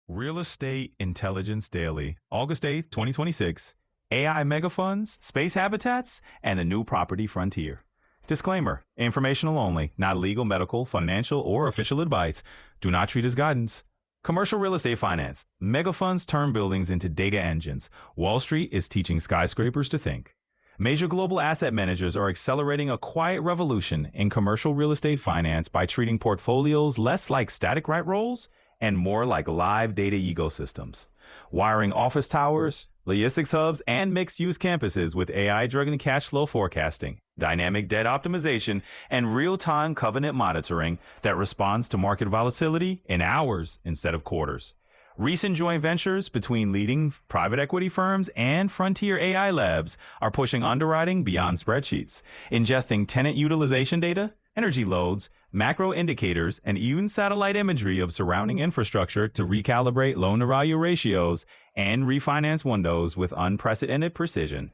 Real Estate Intelligence Daily, August 8th, 2026. AI Megafunds, Space Habitats, and the New Property Frontier. Disclaimer, informational only, not legal, medical, financial, or official advice. Do not treat as guidance. Commercial real estate finance. Megafunds turn buildings into data engines. Wall Street is teaching skyscrapers to think. Major global asset managers are accelerating a quiet revolution in commercial real estate finance by treating portfolios less like static right rolls and more like live data ecosystems. Wiring office towers, logistics hubs, and mixed-use campuses with AI-driven cash flow forecasting, dynamic debt optimization, and real-time covenant monitoring that responds to market volatility in hours instead of quarters. Recent joint ventures between leading private equity firms and frontier AI labs are pushing underwriting beyond spreadsheets, ingesting tenant utilization data, energy loads, macro indicators, and even satellite imagery of surrounding infrastructure to recalibrate loan-to-value ratios and refinance windows with unprecedented precision.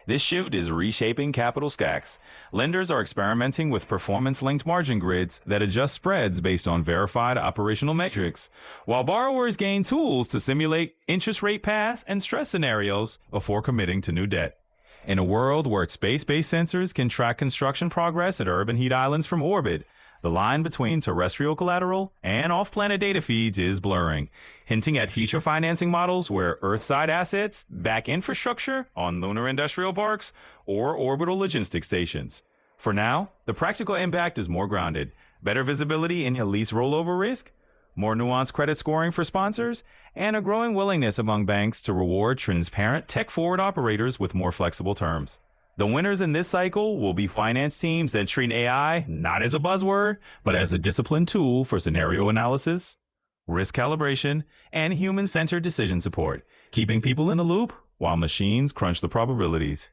This shift is reshaping capital stacks. Lenders are experimenting with performance-linked margin grids that adjust spreads based on verified operational metrics, while borrowers gain tools to simulate interest rate paths and stress scenarios before committing to new debt. In a world where space-based sensors can track construction progress at urban heat islands from orbit, the line between terrestrial collateral and off-planet data feeds is blurring, hinting at future financing models where Earthside assets back infrastructure on lunar industrial parks or orbital logistics stations. For now, the practical impact is more grounded, better visibility into lease rollover risk, more nuanced credit scoring for sponsors, and a growing willingness among banks to reward transparent tech-forward operators with more flexible terms. The winners in this cycle will be finance teams that treat AI not as a buzzword, but as a disciplined tool for scenario analysis, risk calibration, and human-centered decision support, keeping people in the loop while machines crunch the probabilities.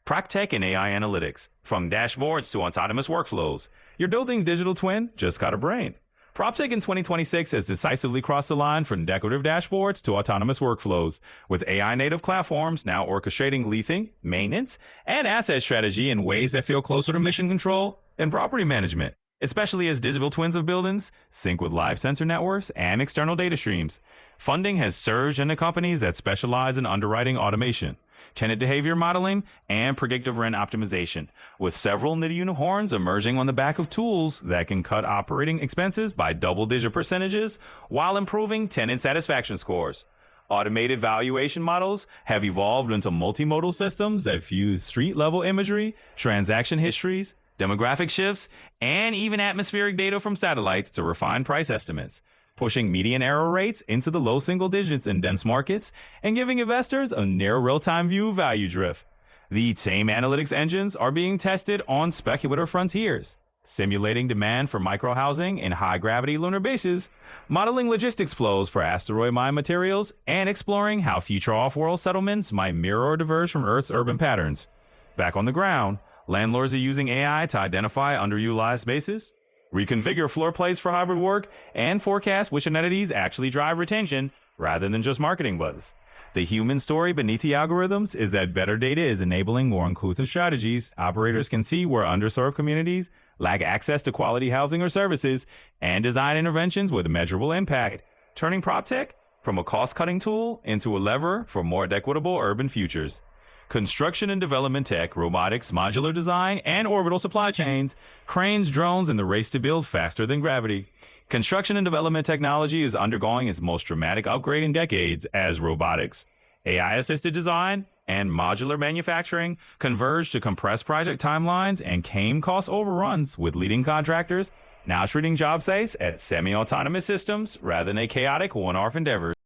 Propert and AI analytics, from dashboards to autonomous workflows. Your building's digital twin just got a brain. Proptech in 2026 has decisively crossed the line from decorative dashboards to autonomous workflows, with AI-native platforms now orchestrating leasing, maintenance, and asset strategy in ways that feel closer to mission control than property management, especially as digital twins of buildings sync with live sensor networks and external data streams. Funding has surged into companies that specialize in underwriting automation, tenant behavior modeling, and predictive rent optimization, with several new unicorns emerging on the back of tools that can cut operating expenses by double-digit percentages while improving tenant satisfaction scores. Automated valuation models have evolved into multimodal systems that fuse street-level imagery, transaction histories, demographic shifts, and even atmospheric data from satellites to refine price estimates, pushing median error rates into the low single digits in dense markets and giving investors a near real-time view of value drift. These same analytics engines are being tested on speculative frontiers, simulating demand for microhousing in high-gravity lunar bases, modeling logistics flows for asteroid mine materials, and exploring how future off-world settlements might mirror or diverge from Earth's urban patterns. Back on the ground, landlords are using AI to identify underutilized spaces, reconfigure floor plates for hybrid work, and forecast which amenities actually drive retention rather than just marketing buzz. The human story beneath the algorithms is that better data is enabling more inclusive strategies. Operators can see where underserved communities lack access to quality housing or services and design interventions with measurable impact, turning PropTech from a cost-cutting tool into a lever for more equitable urban futures. Construction and development tech, robotics, modular design, and orbital supply chains, cranes, drones, and the race to build faster than gravity. Construction and development technology is undergoing its most dramatic upgrade in decades as robotics, AI-assisted design, and modular manufacturing converge to compress project timelines and tame cost overruns, with leading contractors now treating job sites as semi-autonomous systems rather than a chaotic one-off endeavors.